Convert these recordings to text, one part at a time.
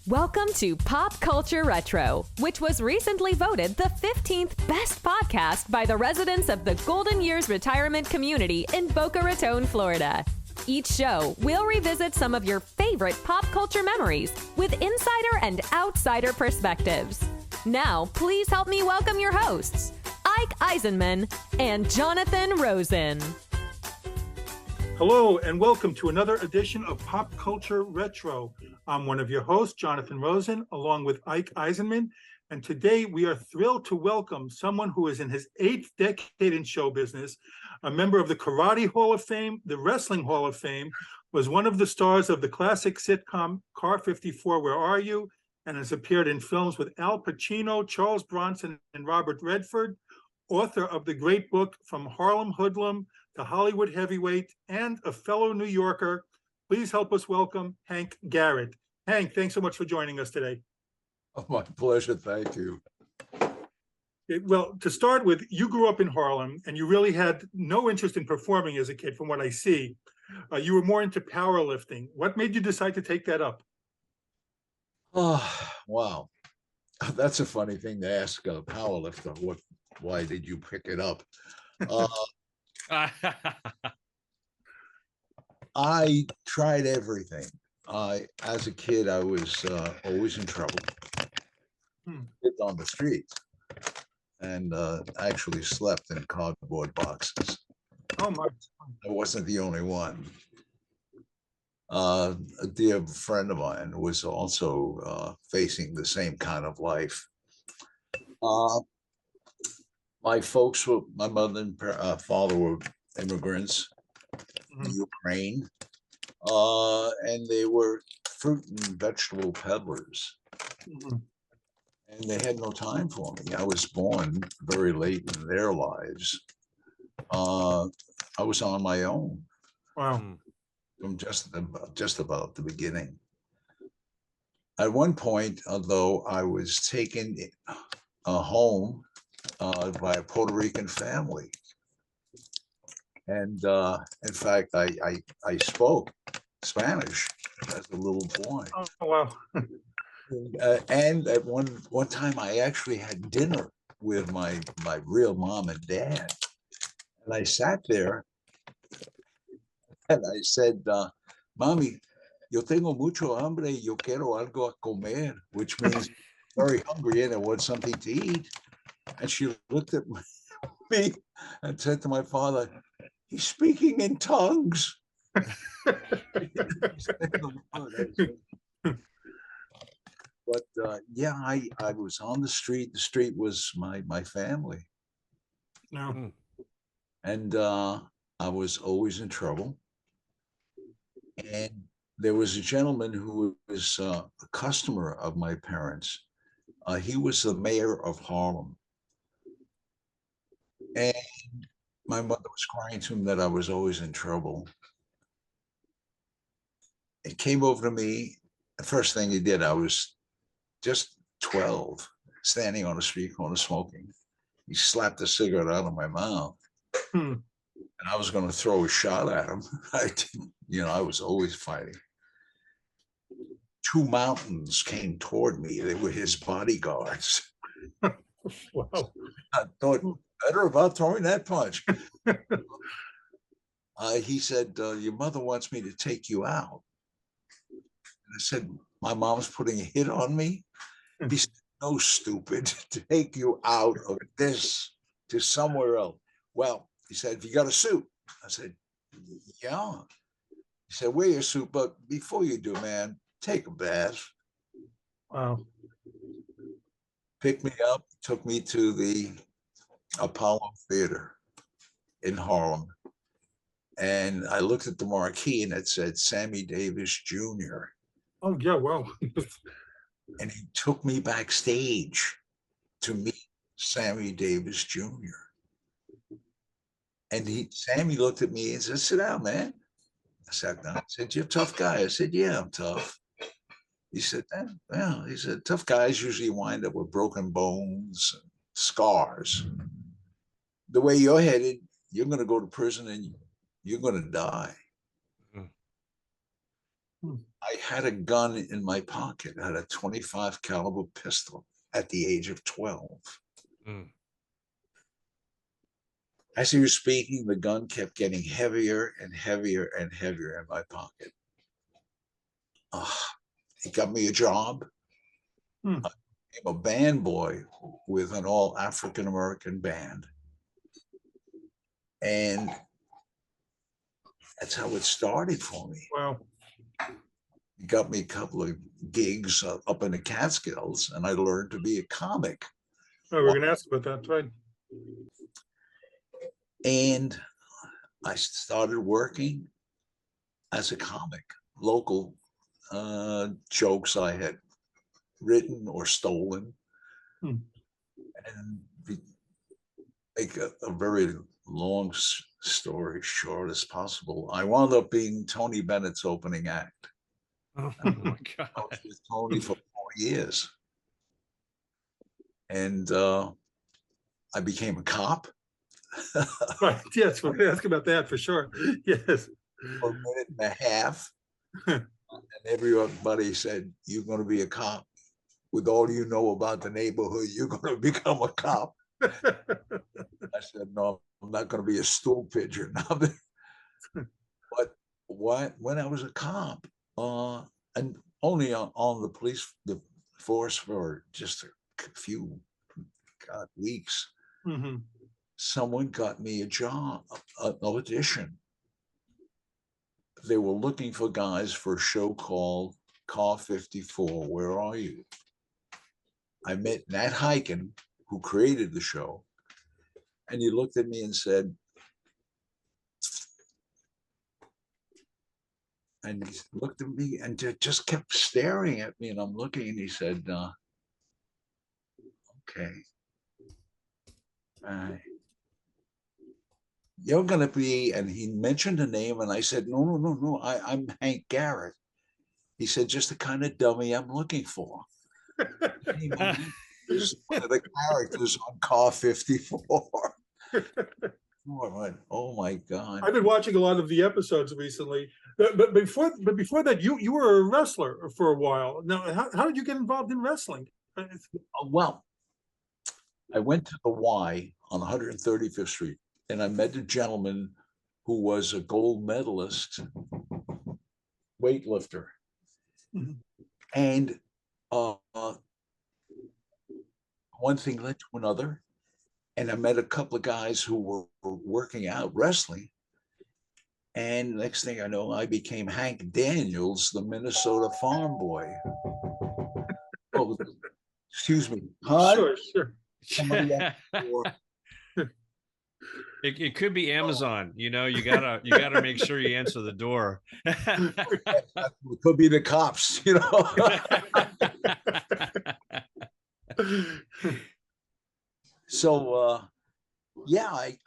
Welcome to Pop Culture Retro, which was recently voted the 15th best podcast by the residents of the Golden Years Retirement Community in Boca Raton, Florida. Each show, we'll revisit some of your favorite pop culture memories with insider and outsider perspectives. Now, please help me welcome your hosts, Ike Eisenmann and Jonathan Rosen. Hello, and welcome to another edition of Pop Culture Retro. I'm one of your hosts, Jonathan Rosen, along with Ike Eisenmann, and today we are thrilled to welcome someone who is in his 8th decade in show business, a member of the Karate Hall of Fame, the Wrestling Hall of Fame, was one of the stars of the classic sitcom Car 54, Where Are You?, and has appeared in films with Al Pacino, Charles Bronson, and Robert Redford, author of the great book From Harlem Hoodlum to Hollywood Heavyweight, and a fellow New Yorker. Please help us welcome Hank Garrett. Hank, thanks so much for joining us today. Oh, my pleasure. Thank you. Well, to start with, you grew up in Harlem and you really had no interest in performing as a kid, from what I see. You were more into powerlifting. What made you decide to take that up? Oh, wow. That's a funny thing to ask a powerlifter. Why did you pick it up? I tried everything. As a kid, I was always in trouble. Lived on the streets and actually slept in cardboard boxes. Oh my! I wasn't the only one. A dear friend of mine was also facing the same kind of life. My mother and father were immigrants from Ukraine, and they were fruit and vegetable peddlers. And they had no time for me. I was born very late in their lives. I was on my own. Wow. From just about the beginning. At one point, though, I was taken home by a Puerto Rican family. And in fact, I spoke Spanish as a little boy. Oh, wow. And at one time, I actually had dinner with my real mom and dad. And I sat there and I said, Mommy, yo tengo mucho hambre, yo quiero algo a comer, which means very hungry and I want something to eat. And she looked at me and said to my father, he's speaking in tongues. But yeah, I was on the street. The street was my family. No. And I was always in trouble. And there was a gentleman who was a customer of my parents. He was the mayor of Harlem. And my mother was crying to him that I was always in trouble. It came over to me. The first thing he did, I was just 12, standing on a street corner smoking. He slapped a cigarette out of my mouth. And I was going to throw a shot at him. I didn't, I was always fighting. 2 mountains came toward me. They were his bodyguards. Wow. I thought better about throwing that punch. He said, your mother wants me to take you out. And I said, my mom's putting a hit on me. He said, no, stupid, take you out of this to somewhere else. Well, he said, have you got a suit? I said, yeah. He said, wear your suit, but before you do, man, take a bath. Wow. Picked me up, took me to the Apollo Theater in Harlem. And I looked at the marquee and it said Sammy Davis Jr. Oh, yeah, wow. And he took me backstage to meet Sammy Davis Jr. And Sammy looked at me and said, sit down, man. I sat down. I said, you're a tough guy. I said, yeah, I'm tough. He said, well, he said, tough guys usually wind up with broken bones, and scars. The way you're headed, you're going to go to prison and you're going to die. Hmm. I had a gun in my pocket. I had a 25 caliber pistol at the age of 12. Mm. As he was speaking, the gun kept getting heavier and heavier and heavier in my pocket. He got me a job. Hmm. I became a band boy with an all African American band. And that's how it started for me. Wow. He got me a couple of gigs up in the Catskills, and I learned to be a comic. Oh, we're going to ask about that, right? And I started working as a comic, local jokes I had written or stolen. Hmm. And make a very long story short as possible, I wound up being Tony Bennett's opening act. Oh my I God. was with Tony for 4 years. And I became a cop. Right. Yes, we're going to ask about that for sure. Yes. For a minute and a half. And everybody said, "You're going to be a cop. With all you know about the neighborhood, you're going to become a cop." I said, "No, I'm not going to be a stool pigeon." But when I was a cop, and only on the force for just a few weeks, Mm-hmm. someone got me a job, an audition. They were looking for guys for a show called Car 54. Where are you? I met Nat Hiken, who created the show, and he looked at me and said, and he looked at me and just kept staring at me, and I'm looking, and he said, "Okay, you're going to be," and he mentioned a name, and I said, "No, no, no, no, I'm Hank Garrett." He said, "Just the kind of dummy I'm looking for." Is one of the characters on Car 54. Oh my God. I've been watching a lot of the episodes recently, but before that, you were a wrestler for a while. Now, how did you get involved in wrestling? Well, I went to the Y on 135th Street, and I met a gentleman who was a gold medalist weightlifter. Mhm. And one thing led to another. And I met a couple of guys who were working out wrestling. And next thing I know, I became Hank Daniels, the Minnesota farm boy. Oh, excuse me. Sure, sure. Somebody It could be Amazon. You know, you gotta make sure you answer the door. it could be the cops, you know. So yeah, I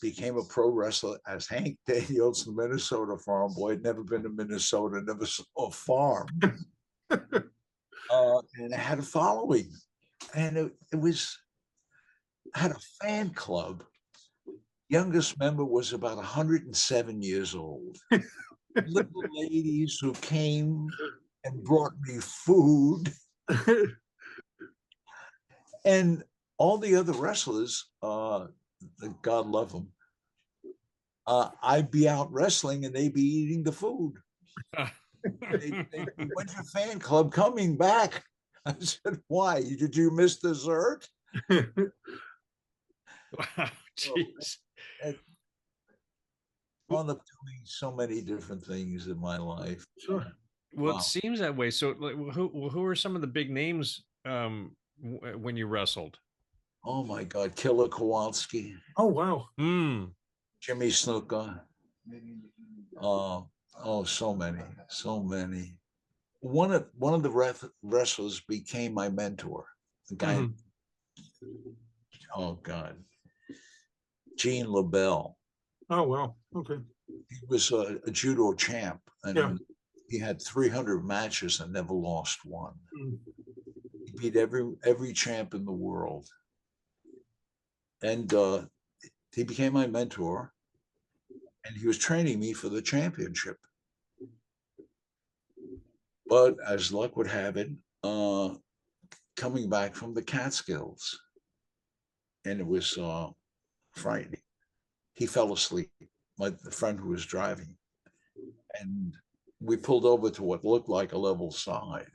became a pro wrestler as Hank Daniels, the Minnesota farm boy. I'd never been to Minnesota, never saw a farm. And I had a following, and it was, I had a fan club. Youngest member was about 107 years old. Little ladies who came and brought me food. And all the other wrestlers, God love them, I'd be out wrestling and they'd be eating the food. When's your fan club coming back? I said, "Why? Did you miss dessert?" Wow, jeez. Wound up doing so many different things in my life. Sure. Well, Wow. it seems that way. So, like, who are some of the big names when you wrestled? Oh my God, Killer Kowalski, Oh, wow. Jimmy Snuka. So many, so many. One of the wrestlers became my mentor. The guy, oh God, Gene LaBelle. Oh, wow. Okay. He was a judo champ, and Yeah. he had 300 matches and never lost one. Mm. He beat every champ in the world, and he became my mentor, and he was training me for the championship. But as luck would have it, coming back from the Catskills, and it was frightening. He fell asleep, the friend who was driving, and we pulled over to what looked like a level side,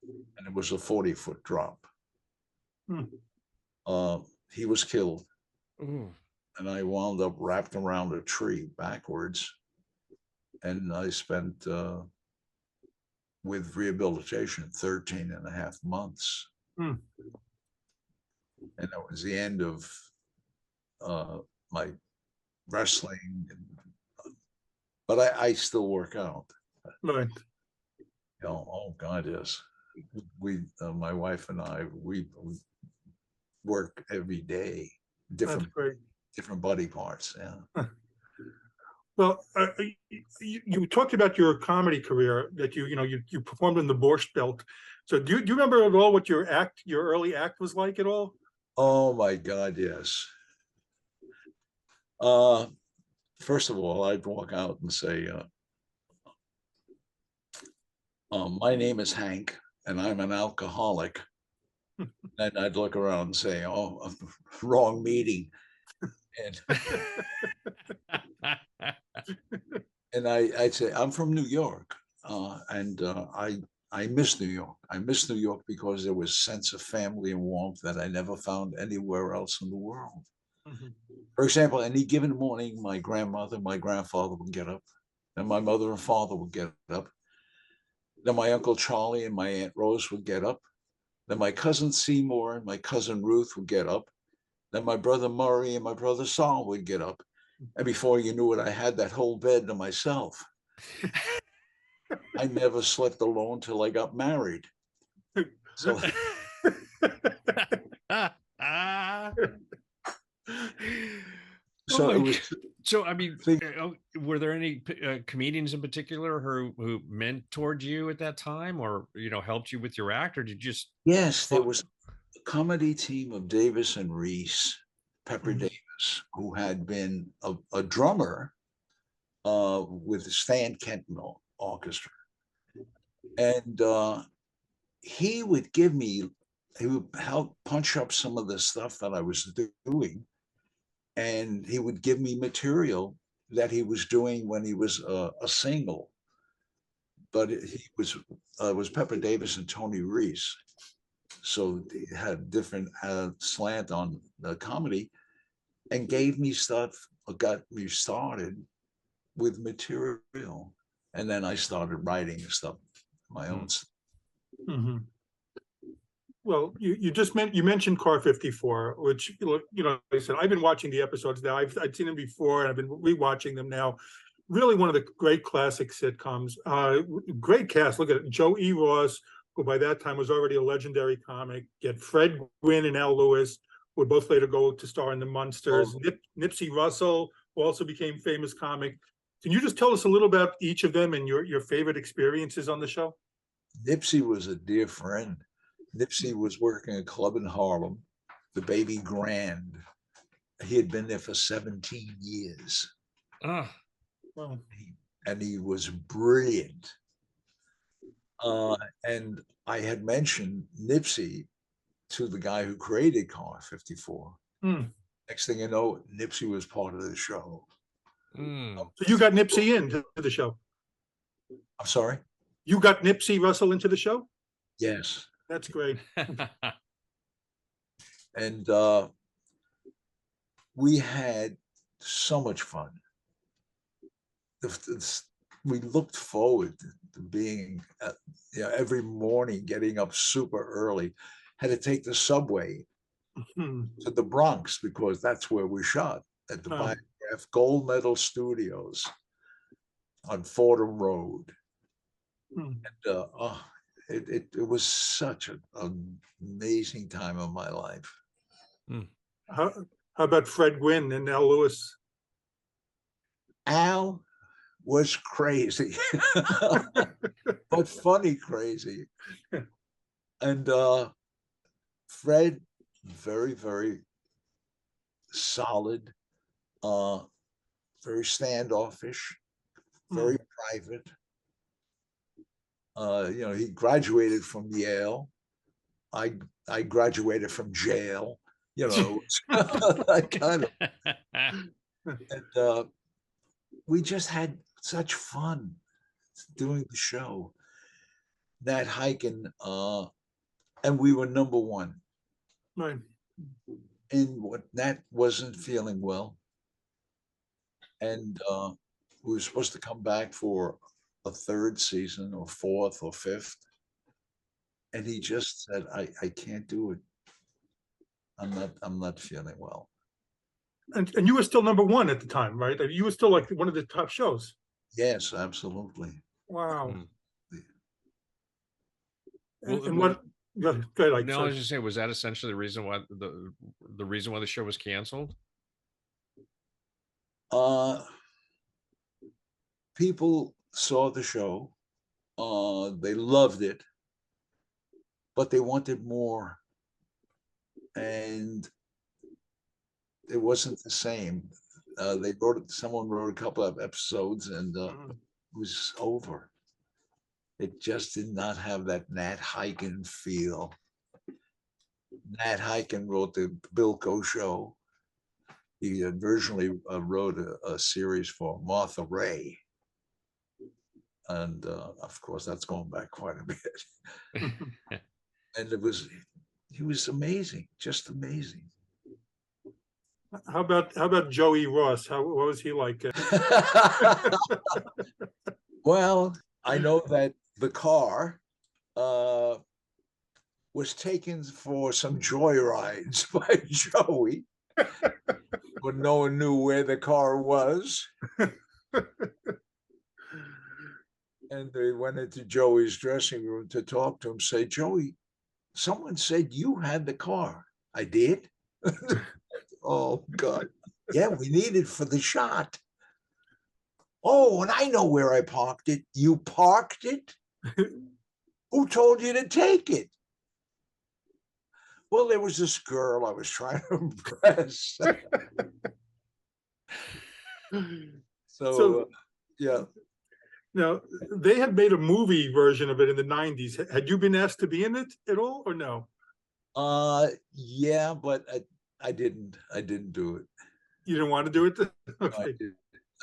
and it was a 40-foot drop. Hmm. He was killed, Ooh. and I wound up wrapped around a tree backwards, and I spent with rehabilitation 13 and a half months. Hmm. And that was the end of my wrestling. But I still work out. Right. You know, oh God, yes. We, my wife and I, we work every day, That's great. different body parts. Yeah. Well, you talked about your comedy career that you performed in the Borscht Belt. So do you remember at all what your early act was like at all? Oh my God, yes. First of all, I'd walk out and say, my name is Hank, and I'm an alcoholic. And I'd look around and say, oh, wrong meeting. And, and I'd say, I'm from New York. And I miss New York. I miss New York because there was a sense of family and warmth that I never found anywhere else in the world. Mhm. For example, any given morning, my grandmother, my grandfather would get up, and my mother and father would get up. Then my Uncle Charlie and my Aunt Rose would get up. Then my cousin Seymour and my cousin Ruth would get up. Then my brother Murray and my brother Saul would get up. And before you knew it, I had that whole bed to myself. I never slept alone till I got married. So, so it was. So I mean, were there any comedians in particular who mentored you at that time, or helped you with your act, or did you just? Yes, there was a comedy team of Davis and Reese, Pepper Mhm. Davis, who had been a drummer with the Stan Kenton Orchestra, and he would he would help punch up some of the stuff that I was doing, and he would give me material that he was doing when he was a single. But he was Pepper Davis and Tony Reese, so they had different slant on the comedy, and gave me stuff, got me started with material, and then I started writing stuff, my own stuff. Mhm. Well, you mentioned Car 54, which like I said, I've been watching the episodes now. I've seen them before, and I've been rewatching them now. Really, one of the great classic sitcoms. Great cast. Look at it. Joe E. Ross, who by that time was already a legendary comic. Get Fred Gwynne and Al Lewis, who would both later go to star in the Munsters. Nipsey Russell, who also became famous comic. Can you just tell us a little about each of them and your favorite experiences on the show? Nipsey was a dear friend. Nipsey was working a club in Harlem, the Baby Grand. He had been there for 17 years. Wow. And he was brilliant. And I had mentioned Nipsey to the guy who created Car 54. Next thing you know, Nipsey was part of the show. So you got Nipsey into the show? I'm sorry? You got Nipsey Russell into the show? Yes. That's great. And we had so much fun. We looked forward to being, every morning getting up super early. Had to take the subway to the Bronx because that's where we shot, at the Biograph Gold Medal Studios on Fordham Road. And it was such an amazing time of my life. How about Fred Gwynne and Al Lewis? Al was crazy, but funny crazy. And Fred, very, very solid, very standoffish, very private. He graduated from Yale. I graduated from jail. That kind of. And we just had such fun doing the show. That hiking, and we were number one. Right. And what Nat wasn't feeling well, and we were supposed to come back for a third season or fourth or fifth, and he just said, I can't do it. I'm not feeling well. And you were still number one at the time, right? You were still like one of the top shows. Yes, absolutely. Wow. Well, and what? Go ahead, like, no, I was just saying, was that essentially the reason why the reason why the show was canceled? People saw the show, they loved it, but they wanted more, and it wasn't the same. Someone wrote a couple of episodes, and it was over. It just did not have that Nat Hiken feel. Nat Hiken wrote the Bilko Show. He originally wrote a series for Martha Ray. And of course, that's going back quite a bit. And he was amazing, just amazing. How about Joey Ross? What was he like? Well, I know that the car was taken for some joyrides by Joey, but no one knew where the car was. And they went into Joey's dressing room to talk to him, say, Joey, someone said you had the car. I did? Oh, God. Yeah, we need it for the shot. Oh, and I know where I parked it. You parked it? Who told you to take it? Well, there was this girl I was trying to impress. So yeah. Now, they had made a movie version of it in the 90s. Had you been asked to be in it at all, or no? Yeah, but I didn't do it. You didn't want to do it? Okay.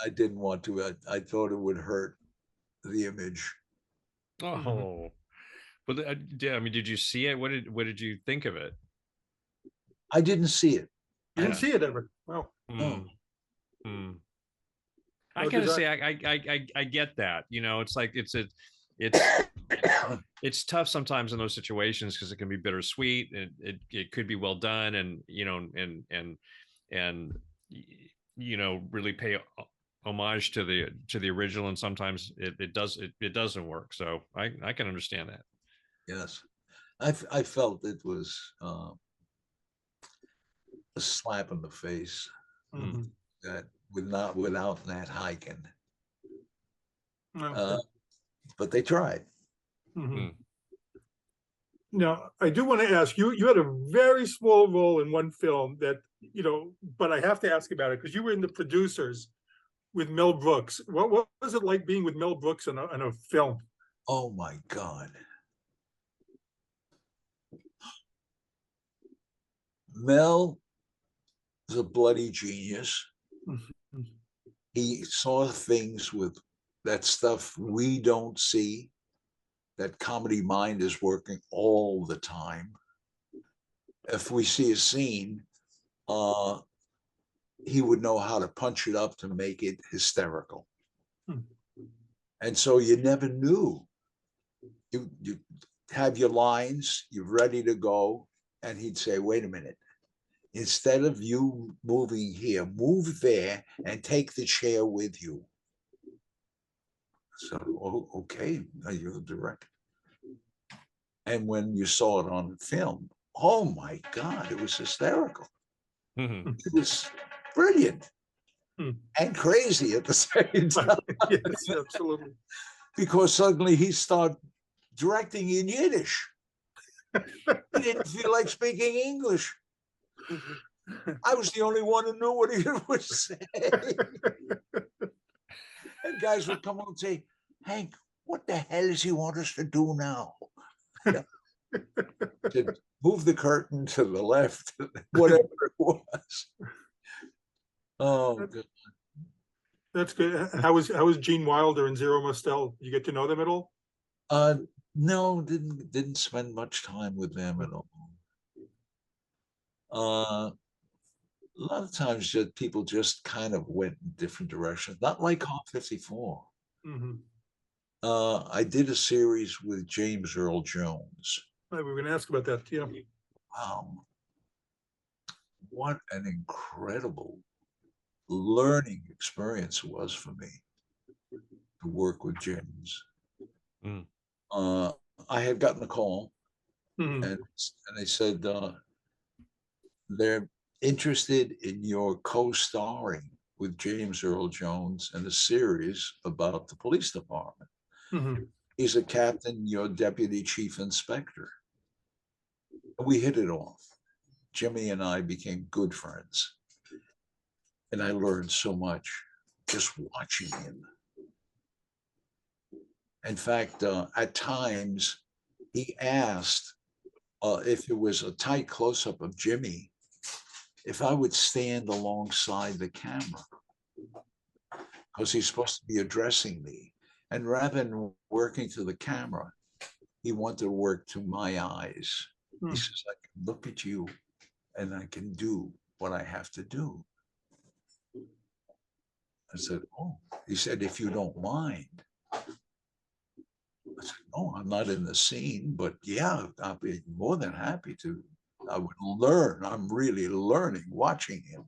I didn't want to. I thought it would hurt the image. Oh, but I mean, did you see it? What did you think of it? I didn't see it. You didn't see it ever? Wow. No. I gotta say, I get that. It's like it's it's tough sometimes in those situations because it can be bittersweet, and it could be well done, and really pay homage to the original, and sometimes it doesn't work. So I can understand that. Yes, I felt it was a slap in the face that without Nat Hiken. But they tried. Now, I do want to ask you, you had a very small role in one film that, but I have to ask about it because you were in The Producers with Mel Brooks. What was it like being with Mel Brooks in a film? Oh my God. Mel is a bloody genius. He saw things with that stuff we don't see. That comedy mind is working all the time. If we see a scene, he would know how to punch it up to make it hysterical. And so you never knew. You have your lines, you're ready to go, and he'd say, wait a minute. Instead of you moving here, move there and take the chair with you. So, okay, you're the director. And when you saw it on film, oh my God, it was hysterical. It was brilliant and crazy at the same time. Yes, absolutely. Because suddenly he started directing in Yiddish. He didn't feel like speaking English. I was the only one who knew what he was saying. And guys would come on and say, Hank, what the hell does he want us to do now? To move the curtain to the left, whatever it was. Oh, good. That's good. How was Gene Wilder and Zero Mostel? You get to know them at all? No, didn't spend much time with them at all. A lot of times just people just kind of went in different directions, not like Hot 54. Mm-hmm. I did a series with James Earl Jones. We were going to ask about that. Yeah. What an incredible learning experience it was for me to work with James. Mm. I had gotten a call, Mm-hmm. and they said they're interested in your co-starring with James Earl Jones in a series about the police department. Mm-hmm. He's a captain, you're deputy chief inspector. We hit it off. Jimmy and I became good friends. And I learned so much just watching him. In fact, at times, he asked if it was a tight close-up of Jimmy, if I would stand alongside the camera, because he's supposed to be addressing me. And rather than working to the camera, he wanted to work to my eyes. He says, I can look at you and I can do what I have to do. I said, oh, he said, if you don't mind. I said, no, I'm not in the scene, but yeah, I'll be more than happy to. I would learn. I'm really learning watching him.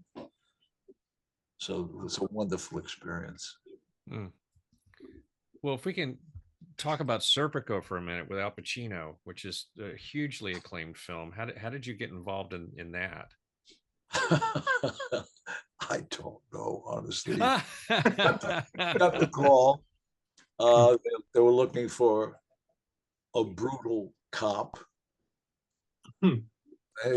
So it was a wonderful experience. Mm. Well, if we can talk about Serpico for a minute with Al Pacino, which is a hugely acclaimed film. How did you get involved in that? I don't know, honestly. got the call. They were looking for a brutal cop. And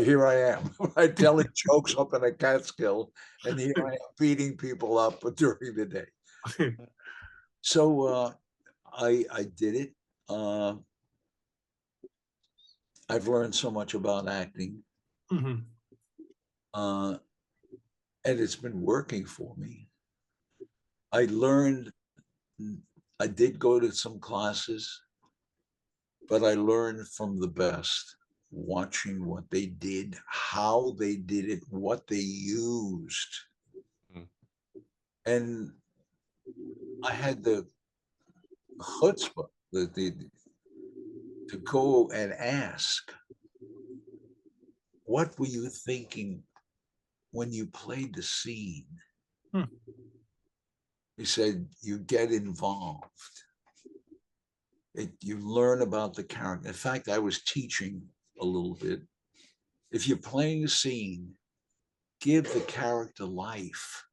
here I am, right, telling jokes up in a Catskill, and here I am beating people up during the day. So I did it. I've learned so much about acting. Mm-hmm. And it's been working for me. I did go to some classes, but I learned from the best, watching what they did, how they did it, what they used. Mm. And I had the chutzpah to go and ask, what were you thinking when you played the scene? He said, you get involved. You learn about the character. In fact, I was teaching a little bit. If you're playing a scene, give the character life.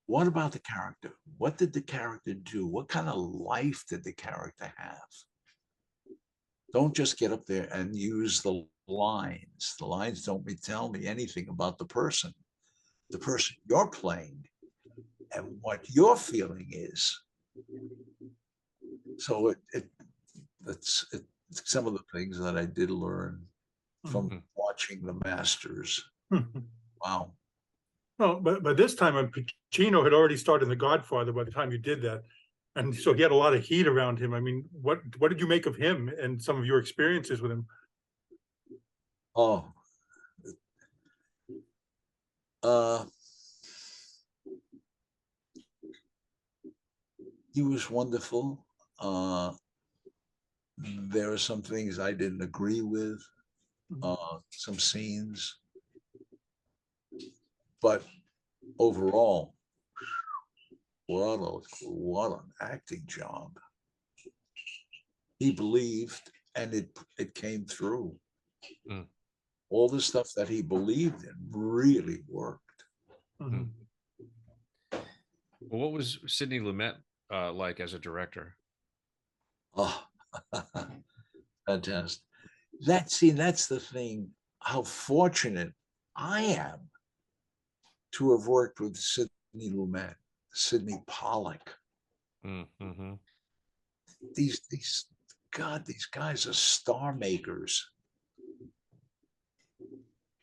What about the character? What did the character do? What kind of life did the character have? Don't just get up there and use the lines. The lines don't tell me anything about the person you're playing, and what your feeling is. So it's some of the things that I did learn from watching the masters. Wow. Well, but this time Pacino had already started The Godfather by the time you did that. And so he had a lot of heat around him. I mean, what did you make of him and some of your experiences with him? Oh, he was wonderful. There are some things I didn't agree with, some scenes, but overall, what an acting job. He believed, and it came through. All the stuff that he believed in really worked. Well, what was Sidney Lumet like as a director? Oh, fantastic. That's the thing, how fortunate I am to have worked with Sidney Lumet, Sidney Pollack. these God, these guys are star makers.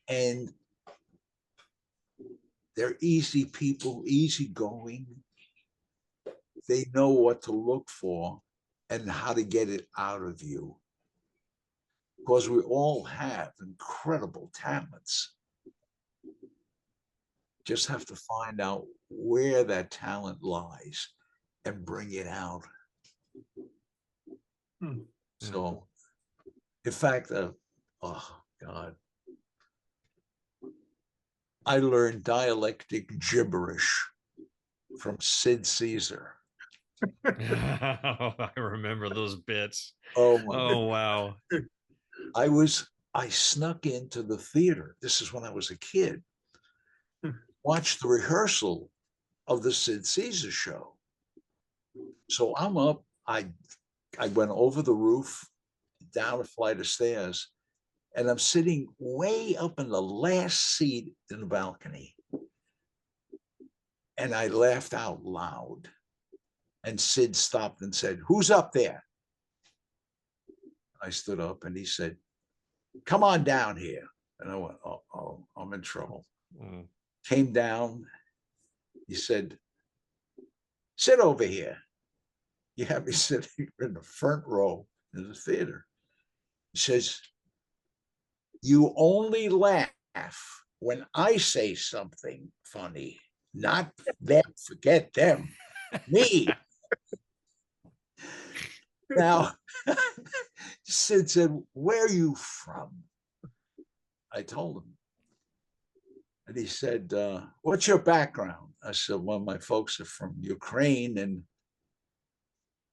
And they're easy people, easygoing. They know what to look for and how to get it out of you. Because we all have incredible talents. Just have to find out where that talent lies and bring it out. So, in fact, oh God, I learned dialectic gibberish from Sid Caesar. I remember those bits. Oh my God. Oh wow. I snuck into the theater. This is when I was a kid. Watched the rehearsal of the Sid Caesar show. So I'm up. I went over the roof, down a flight of stairs, and I'm sitting way up in the last seat in the balcony. And I laughed out loud. And Sid stopped and said, "Who's up there?" I stood up and he said, "Come on down here." And I went, oh, I'm in trouble. Came down. He said, "Sit over here." You have me sitting in the front row in the theater. He says, "You only laugh when I say something funny, not them. Forget them. Me." Now, Sid said, "Where are you from?" I told him. And he said, "What's your background?" I said, "Well, my folks are from Ukraine."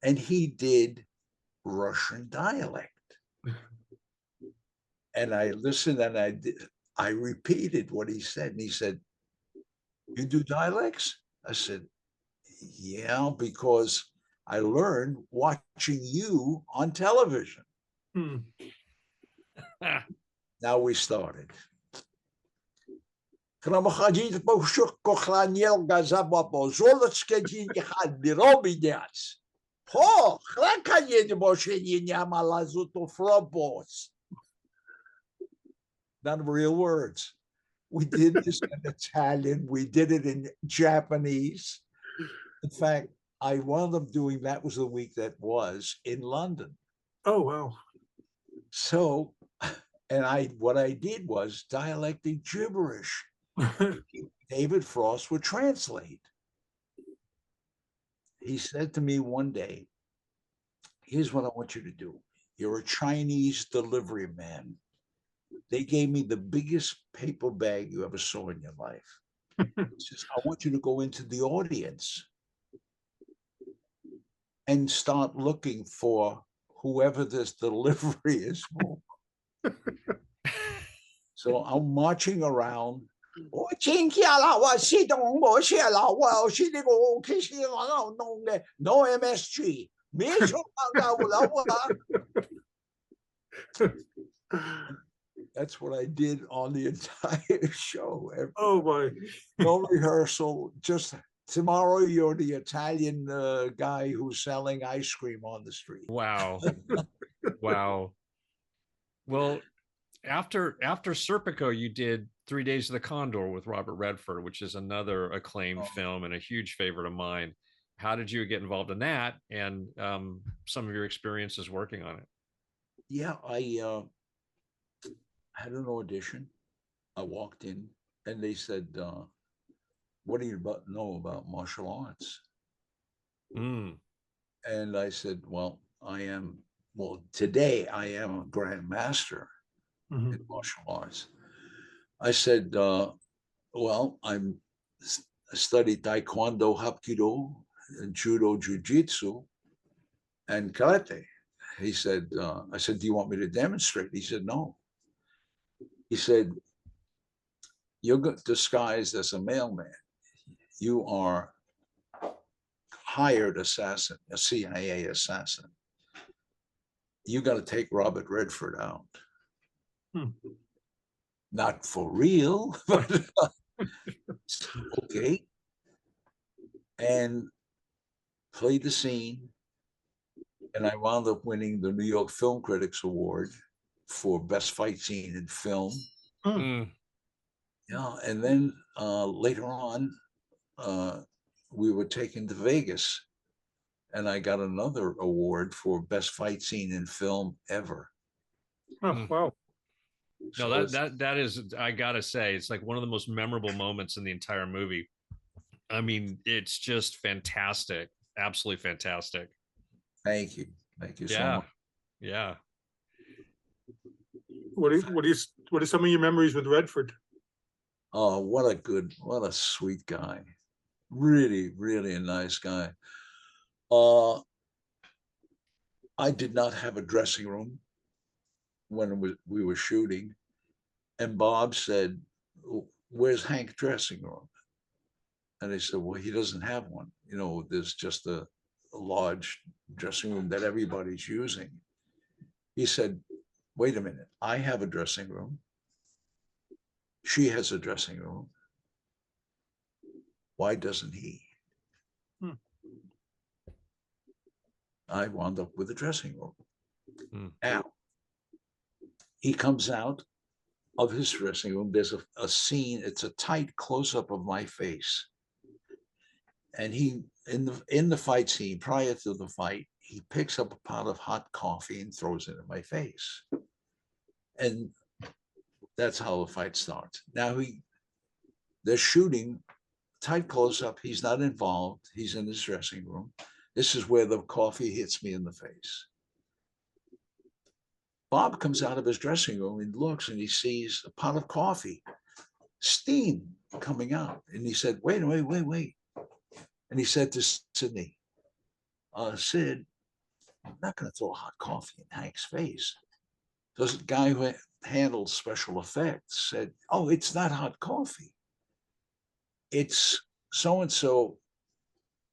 And he did Russian dialect. And I listened and I repeated what he said. And he said, "You do dialects?" I said, "Yeah, because I learned watching you on television." Now we started. None of real words. We did this in Italian. We did it in Japanese. In fact, I wound up doing, that was the week that was in London. Oh, wow. So, and what I did was dialectic gibberish. David Frost would translate. He said to me one day, "Here's what I want you to do. You're a Chinese delivery man. They gave me the biggest paper bag you ever saw in your life. He says, I want you to go into the audience and start looking for whoever this delivery is for." So I'm marching around. No MSG. That's what I did on the entire show. Oh boy. No rehearsal. Just tomorrow you're the Italian guy who's selling ice cream on the street. Wow. Wow. Well, after Serpico, you did 3 Days of the Condor with Robert Redford, which is another acclaimed film and a huge favorite of mine. How did you get involved in that, and some of your experiences working on it? Yeah, I had an audition. I walked in and they said, "What do you know about martial arts?" And I said, "Well, today I am a Grand Master in martial arts." I said, "Well, I studied Taekwondo, Hapkido, Judo, Jiu-Jitsu, and Karate." He said, I said, "Do you want me to demonstrate?" He said, "No." He said, "You're disguised as a mailman. You are hired assassin, a CIA assassin. You got to take Robert Redford out." Not for real, but okay. And played the scene. And I wound up winning the New York Film Critics Award for best fight scene in film. Mm. Yeah, and then later on, we were taken to Vegas, and I got another award for best fight scene in film ever. Oh, wow. No, So that is, I gotta say, it's like one of the most memorable moments in the entire movie. I mean, it's just fantastic, absolutely fantastic. thank you so Yeah, much. yeah. What are some of your memories with Redford? Oh, what a sweet guy. Really, really a nice guy. Uh, I did not have a dressing room when we were shooting, and Bob said, "Where's Hank's dressing room?" And I said, "Well, he doesn't have one. You know, there's just a large dressing room that everybody's using." He said, "Wait a minute, I have a dressing room. She has a dressing room. Why doesn't he?" Hmm. I wound up with a dressing room. Hmm. Now, he comes out of his dressing room. There's a scene, it's a tight close up of my face. And he, in the fight scene, prior to the fight, he picks up a pot of hot coffee and throws it in my face. And that's how the fight starts. Now they're shooting tight close up. He's not involved. He's in his dressing room. This is where the coffee hits me in the face. Bob comes out of his dressing room and looks, and he sees a pot of coffee, steam coming out. And he said, wait. And he said to Sidney, Sid, I'm not going to throw hot coffee in Hank's face. So the guy who handled special effects said, oh, it's not hot coffee. It's so-and-so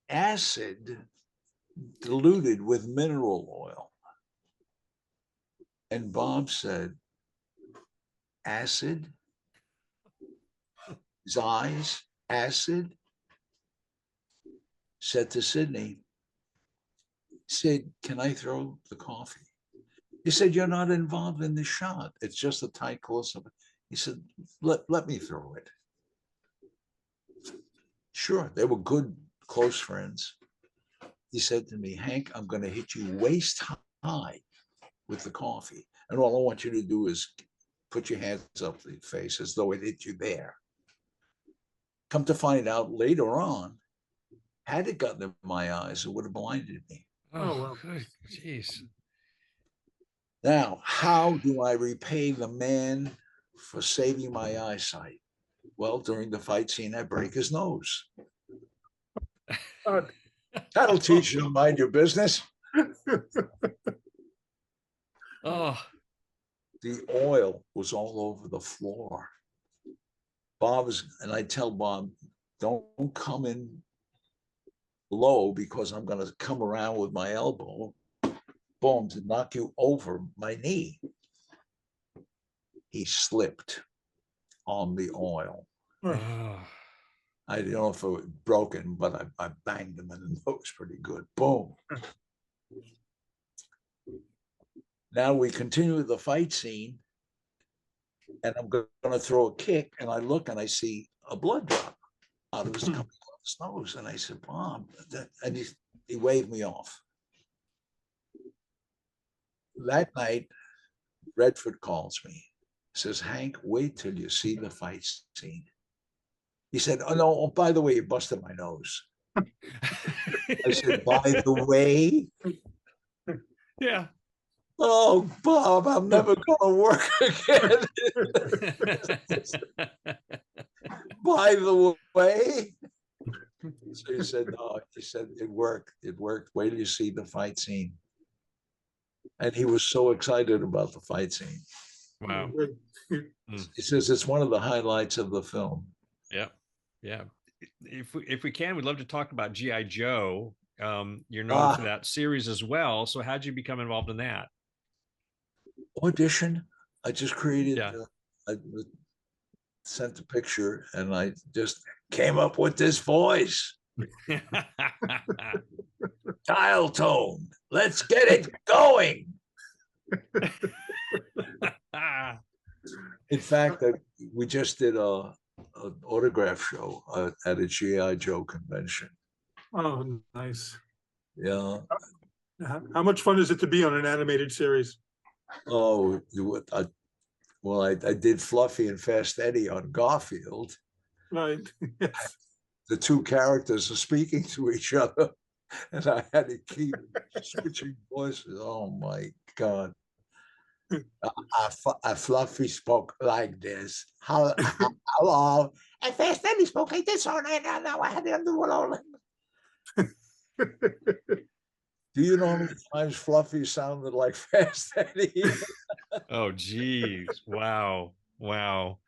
acid diluted with mineral oil. And Bob said, acid? His eyes, acid? Said to Sidney, Sid, can I throw the coffee? He said, you're not involved in the shot. It's just a tight close-up. He said, let me throw it. Sure, they were good, close friends. He said to me, Hank, I'm going to hit you waist high with the coffee. And all I want you to do is put your hands up to your face as though it hit you there. Come to find out later on, had it gotten in my eyes, it would have blinded me. Oh, wow. Jeez. Now, how do I repay the man for saving my eyesight? Well, during the fight scene, I break his nose. That'll teach you to mind your business. Oh, The oil was all over the floor. And I tell Bob, don't come in low because I'm going to come around with my elbow, boom, to knock you over my knee. He slipped on the oil. oh. I don't know if it was broken, but I banged him in the nose pretty good. Boom. Now we continue the fight scene, and I'm going to throw a kick, and I look and I see a blood drop out of his, coming out of his nose. And I said, Bob, and he waved me off. That night, Redford calls me, says, Hank, wait till you see the fight scene. He said, oh, no, oh, by the way, you busted my nose. I said, by the way? Yeah. Oh, Bob, I'm never going to work again. By the way? So he said, no, he said, it worked. It worked. Wait till you see the fight scene. And he was so excited about the fight scene. Wow. He says it's one of the highlights of the film. Yeah. Yeah. If we can, we'd love to talk about G.I. Joe. You're known for that series as well. So how'd you become involved in that? Audition. I just created, Yeah. I sent a picture and I just came up with this voice. Dial tone. let's get it going. In fact, we just did an autograph show at a GI Joe convention. Oh, nice. Yeah. How much fun is it to be on an animated series? Oh, I did Fluffy and Fast Eddie on Garfield. Right. Yes. The two characters are speaking to each other, and I had to keep switching voices. Oh my God. Fluffy spoke like this. Hello. And Fast Eddie spoke like this. Oh, no, I had to do it all. Do you know how many times Fluffy sounded like Fast Eddie? Oh, geez. Wow. Wow.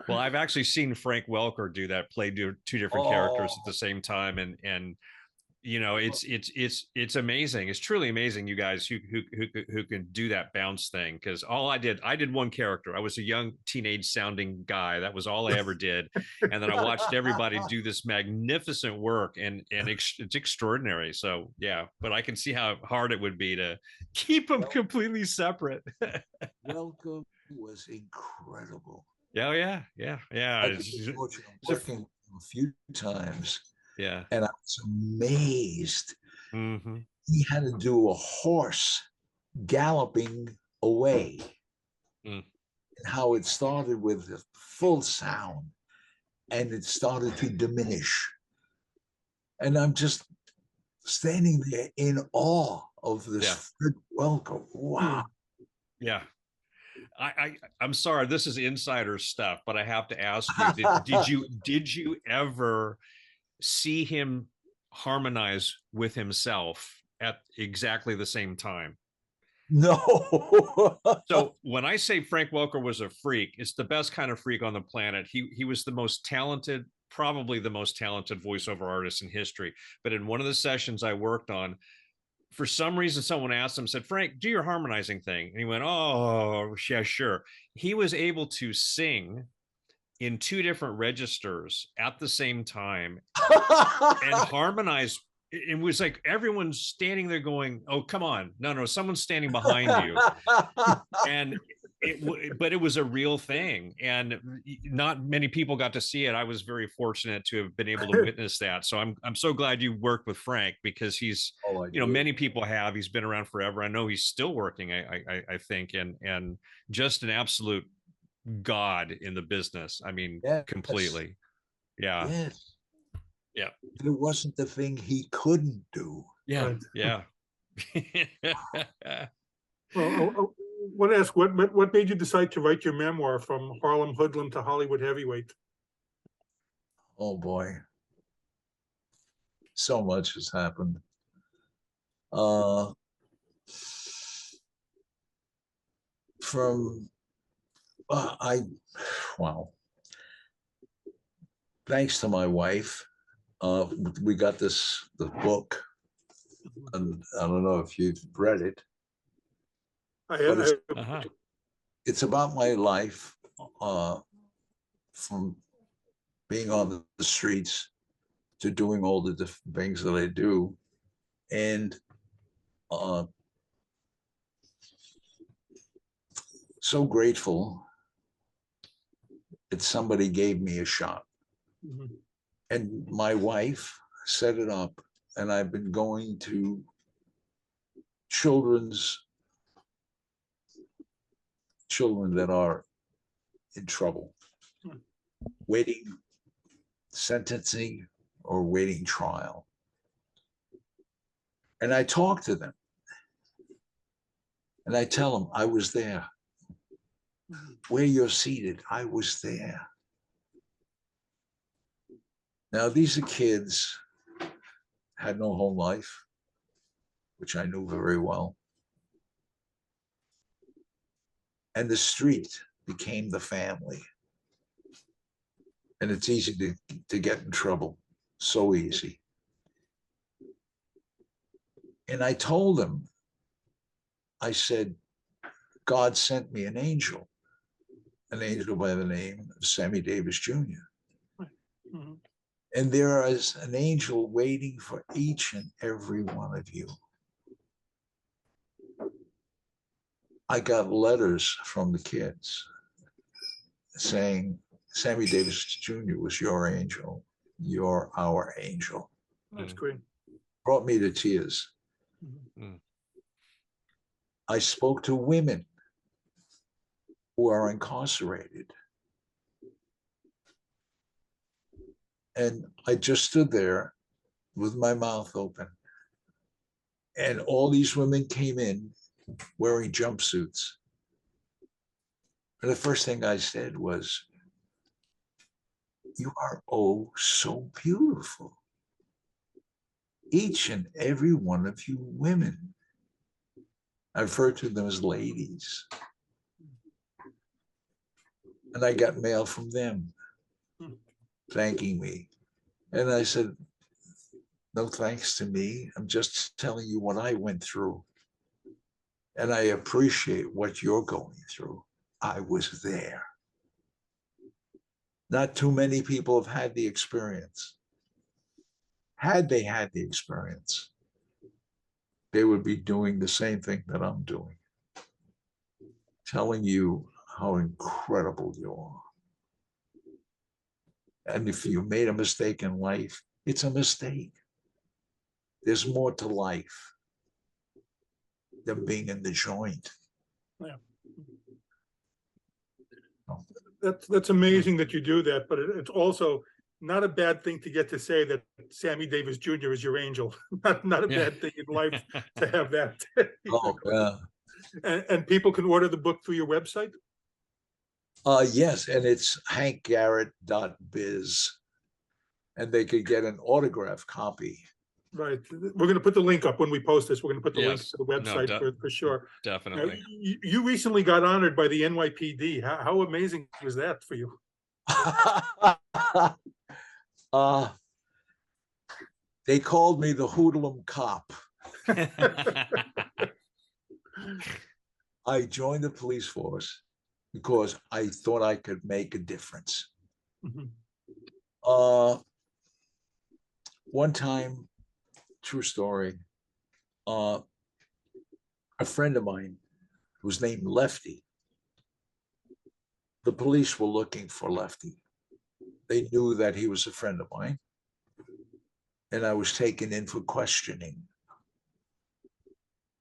Well, I've actually seen Frank Welker do that, play two different characters at the same time. And you know, it's amazing. It's truly amazing, you guys who can do that bounce thing. Because I did one character. I was a young teenage sounding guy. That was all I ever did. And then I watched everybody do this magnificent work, and it's extraordinary. So yeah, but I can see how hard it would be to keep them completely separate. Welcome was incredible. Yeah. I've been working a few times. Yeah. And I was amazed. Mm-hmm. He had to do a horse galloping away. And how it started with a full sound and it started to diminish. And I'm just standing there in awe of this Welcome. Wow. Yeah. I'm sorry, this is insider stuff, but I have to ask you, did you ever see him harmonize with himself at exactly the same time? No. So when I say Frank Welker was a freak, it's the best kind of freak on the planet. He was the most talented, probably the most talented voiceover artist in history. But in one of the sessions I worked on, for some reason, someone asked him, said, Frank, do your harmonizing thing. And he went, oh, yeah, sure. He was able to sing in two different registers at the same time and harmonize. It was like everyone's standing there going, oh, come on. No, someone's standing behind you. And but it was a real thing, and not many people got to see it. I was very fortunate to have been able to witness that. So I'm so glad you worked with Frank, because he's, many people have. He's been around forever. I know he's still working. I think, and just an absolute god in the business. I mean, completely. Yeah. Yes. Yeah. It wasn't the thing he couldn't do. Yeah. Yeah. Well, I want to ask, what made you decide to write your memoir, From Harlem Hoodlum to Hollywood Heavyweight? Oh boy, so much has happened. Wow. Thanks to my wife, we got the book, and I don't know if you've read it. It's about my life, from being on the streets to doing all the different things that I do, and so grateful that somebody gave me a shot. Mm-hmm. And my wife set it up, and I've been going to children that are in trouble, waiting sentencing or waiting trial. And I talk to them, and I tell them, I was there. Where you're seated, I was there. Now, these are kids had no home life, which I knew very well. And the street became the family. And it's easy to get in trouble, so easy. And I told them, I said, God sent me an angel by the name of Sammy Davis Jr. Mm-hmm. And there is an angel waiting for each and every one of you. I got letters from the kids saying, Sammy Davis Jr. was your angel. You're our angel. That's great. Brought me to tears. Mhm. I spoke to women who are incarcerated. And I just stood there with my mouth open. And all these women came in wearing jumpsuits. And the first thing I said was, you are oh so beautiful. Each and every one of you women. I refer to them as ladies. And I got mail from them thanking me. And I said, no thanks to me. I'm just telling you what I went through. And I appreciate what you're going through. I was there. Not too many people have had the experience. Had they had the experience, they would be doing the same thing that I'm doing. Telling you how incredible you are. And if you made a mistake in life, it's a mistake. There's more to life than being in the joint. Yeah. That's amazing that you do that, but it's also not a bad thing to get to say that Sammy Davis Jr. is your angel. Not a bad thing in life to have that. Oh, yeah. And people can order the book through your website? Yes, and it's hankgarrett.biz. And they could get an autographed copy. Right. We're going to put the link up when we post this. We're going to put the link Yes. to the website for sure. Definitely. You recently got honored by the NYPD. How amazing was that for you? They called me the Hoodlum cop. I joined the police force because I thought I could make a difference. One time, true story, a friend of mine was named Lefty. The police were looking for Lefty. They knew that he was a friend of mine, and I was taken in for questioning.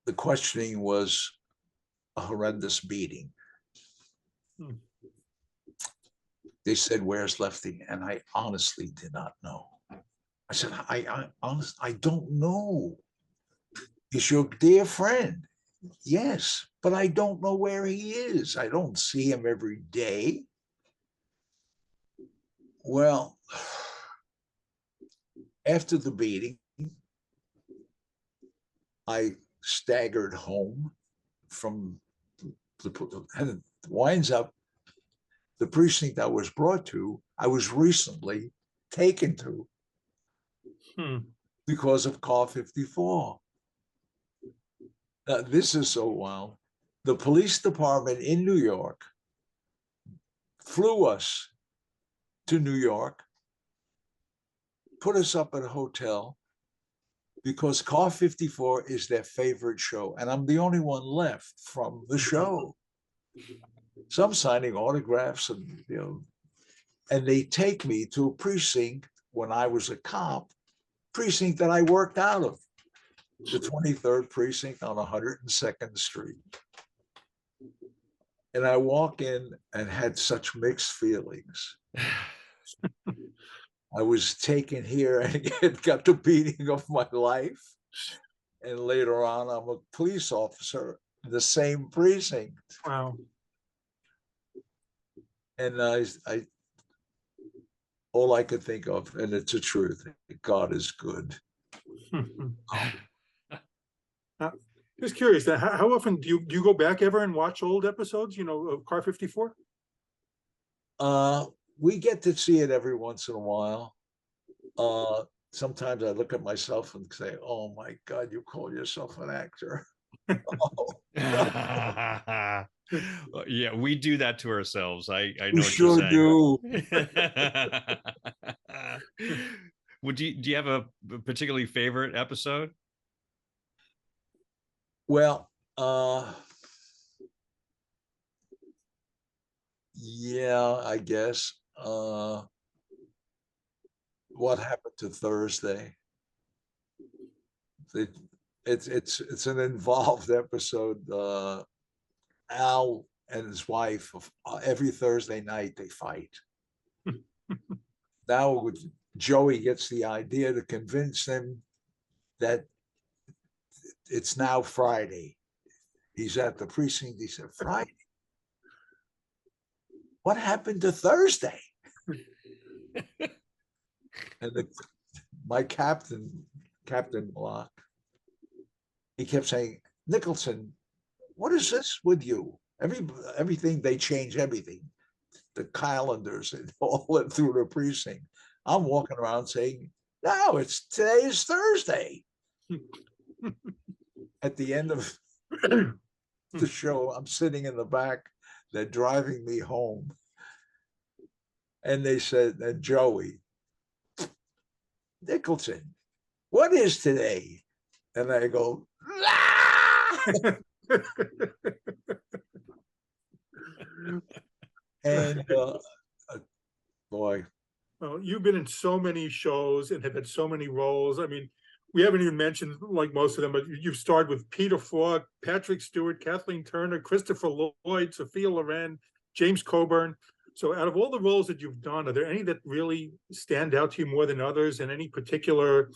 The questioning was a horrendous beating. They said, where's Lefty? And I honestly did not know. I said, I honestly, I don't know. He's your dear friend. Yes, but I don't know where he is. I don't see him every day. Well, after the beating, I staggered home from and it winds up the precinct I was brought to, I was recently taken to because of Car 54. Now, this is so wild. The police department in New York flew us to New York, put us up at a hotel because Car 54 is their favorite show. And I'm the only one left from the show. So I'm signing autographs and, and they take me to a precinct when I was a cop, precinct that I worked out of, the 23rd precinct on 102nd Street. And I walk in and had such mixed feelings. I was taken here and got the beating of my life. And later on, I'm a police officer in the same precinct. Wow. And I all I could think of, and it's the truth, God is good. Just curious, how often do you go back ever and watch old episodes, of Car 54? We get to see it every once in a while. Sometimes I look at myself and say, oh my God, you call yourself an actor. Yeah, we do that to ourselves. I know We what sure you're do. Do you have a particularly favorite episode? Well, Yeah, I guess. What happened to Thursday? It, it's an involved episode. Al and his wife, every Thursday night they fight. Now Joey gets the idea to convince them that it's now Friday. He's at the precinct. He said, Friday? What happened to Thursday? And my captain, Captain Block, he kept saying, Nicholson, what is this with you? Everything, they change everything. The calendars and all through the precinct. I'm walking around saying, no, today is Thursday. At the end of the show, I'm sitting in the back. They're driving me home. And they said, and Joey, Nicholson, what is today? And I go, ah! And boy. Well, you've been in so many shows and have had so many roles. I mean, we haven't even mentioned like most of them, but you've starred with Peter Falk, Patrick Stewart, Kathleen Turner, Christopher Lloyd, Sophia Loren, James Coburn. So out of all the roles that you've done, are there any that really stand out to you more than others, and any particular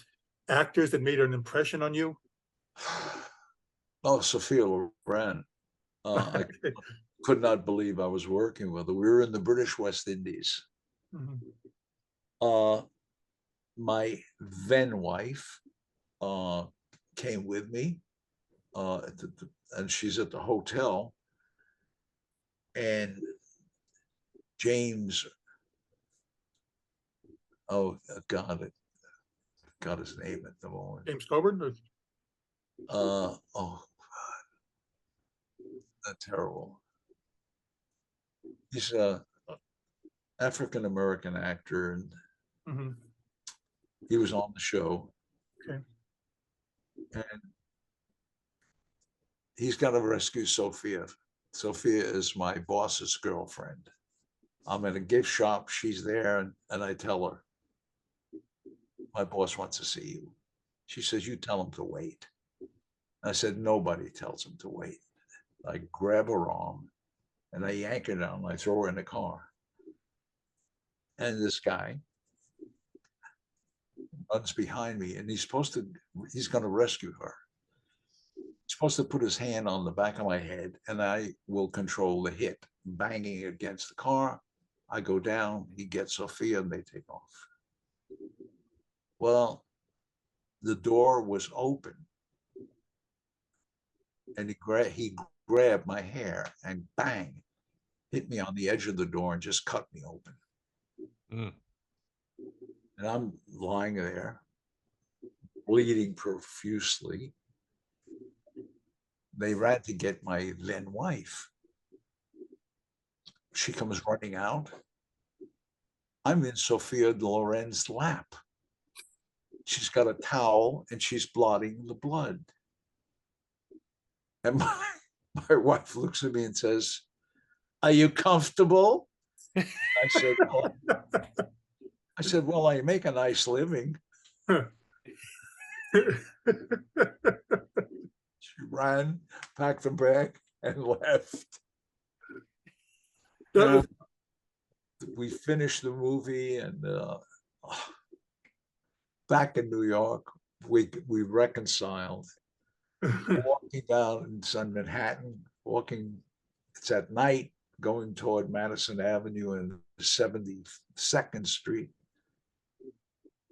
actors that made an impression on you? Oh, Sophia Loren. I could not believe I was working with her. We were in the British West Indies. Mm-hmm. My then wife came with me, and she's at the hotel. And James, oh God, I got his name at the moment. James Coburn? Oh God, that's terrible. He's a African American actor, and mm-hmm. He was on the show. Okay. And he's got to rescue Sophia. Sophia is my boss's girlfriend. I'm in a gift shop. She's there, and I tell her, my boss wants to see you. She says, you tell him to wait. I said, nobody tells him to wait. I grab her arm and I yank her down. I throw her in the car. And this guy runs behind me, and he's going to rescue her. He's supposed to put his hand on the back of my head, and I will control the hit, banging against the car. I go down, he gets Sophia, and they take off. Well, the door was open, and he grabbed my hair and bang, hit me on the edge of the door and just cut me open. Mm. And I'm lying there, bleeding profusely. They ran to get my then wife. She comes running out. I'm in Sophia Loren's lap. She's got a towel and she's blotting the blood. And my wife looks at me and says, are you comfortable? I said, well, I make a nice living. She ran, packed the bag, and left. We finished the movie, and back in New York, we reconciled. Walking down in Manhattan, it's at night, going toward Madison Avenue and 72nd Street.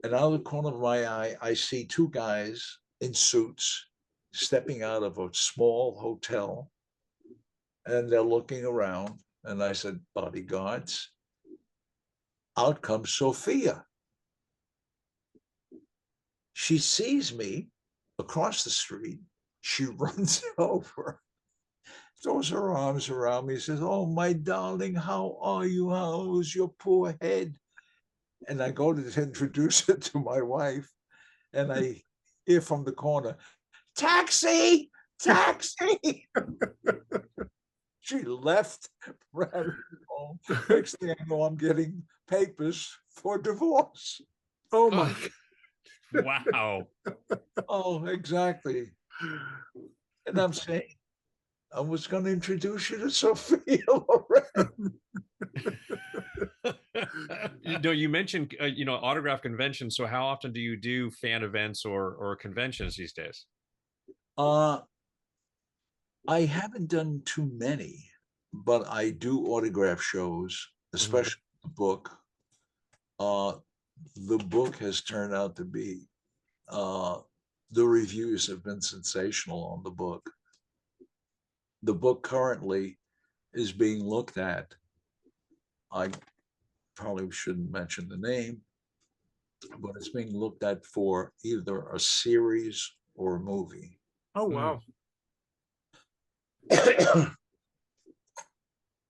And out of the corner of my eye, I see two guys in suits stepping out of a small hotel, and they're looking around. And I said, bodyguards. Out comes Sophia. She sees me across the street. She runs over, throws her arms around me, says, oh, my darling, how are you? How's your poor head? And I go to introduce her to my wife, and I hear from the corner, taxi, taxi. She left, ran Oh, next thing I know, I'm getting papers for divorce. Oh my. Wow. Oh, exactly. And I'm saying, I was going to introduce you to Sophia Loren. You mentioned autograph conventions. So how often do you do fan events or conventions these days? I haven't done too many, but I do autograph shows, especially the book. The book has turned out to be, the reviews have been sensational on the book. The book currently is being looked at. I probably shouldn't mention the name, but it's being looked at for either a series or a movie. Oh, wow.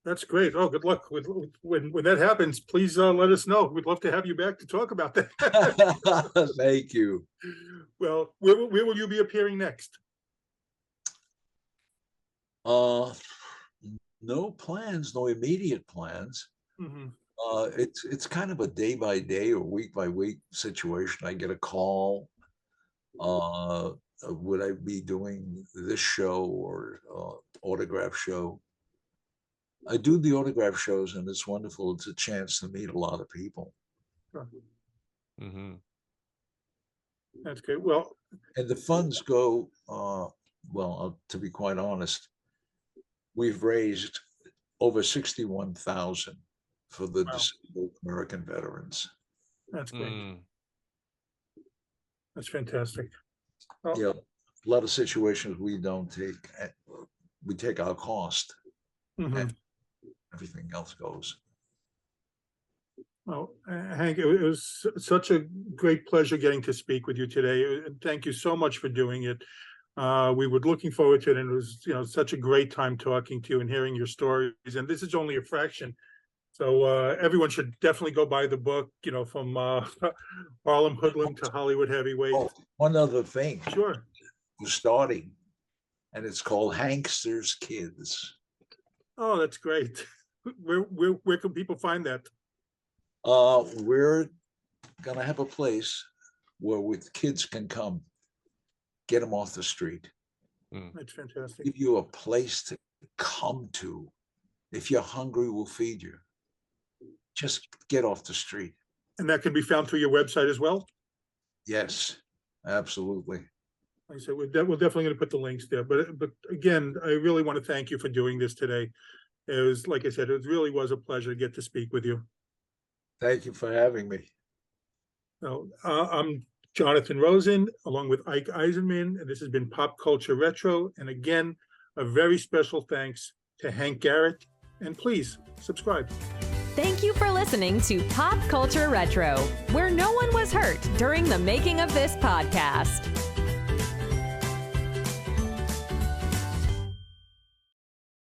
That's great. Oh, good luck when that happens. Please let us know. We'd love to have you back to talk about that. Thank you. Well, where will you be appearing next? No plans, no immediate plans. Mm-hmm. It's kind of a day by day or week by week situation. I get a call. Would I be doing this show or autograph show? I do the autograph shows, and it's wonderful. It's a chance to meet a lot of people. Mm-hmm. That's good. Well, and the funds go. To be quite honest, we've raised over 61,000 for the disabled American veterans. That's great. That's fantastic. Well, a lot of situations we take our cost, and everything else goes. Well, Hank, it was such a great pleasure getting to speak with you today. Thank you so much for doing it. We were looking forward to it, and it was, such a great time talking to you and hearing your stories. And this is only a fraction, so everyone should definitely go buy the book. From Harlem Hoodlum to Hollywood Heavyweight. Oh, one other thing. Sure. We're starting, and it's called Hankster's Kids. Oh, that's great. Where can people find that? We're gonna have a place where kids can come, get them off the street. That's fantastic. Give you a place to come to. If you're hungry, we'll feed you. Just get off the street. And that can be found through your website as well? Yes, absolutely. Like I said, we're definitely going to put the links there. But again, I really want to thank you for doing this today. It was, like I said, it really was a pleasure to get to speak with you. Thank you for having me. So, I'm Jonathan Rosen, along with Ike Eisenmann, and this has been Pop Culture Retro. And again, a very special thanks to Hank Garrett. And please subscribe. Thank you for listening to Pop Culture Retro, where no one was hurt during the making of this podcast.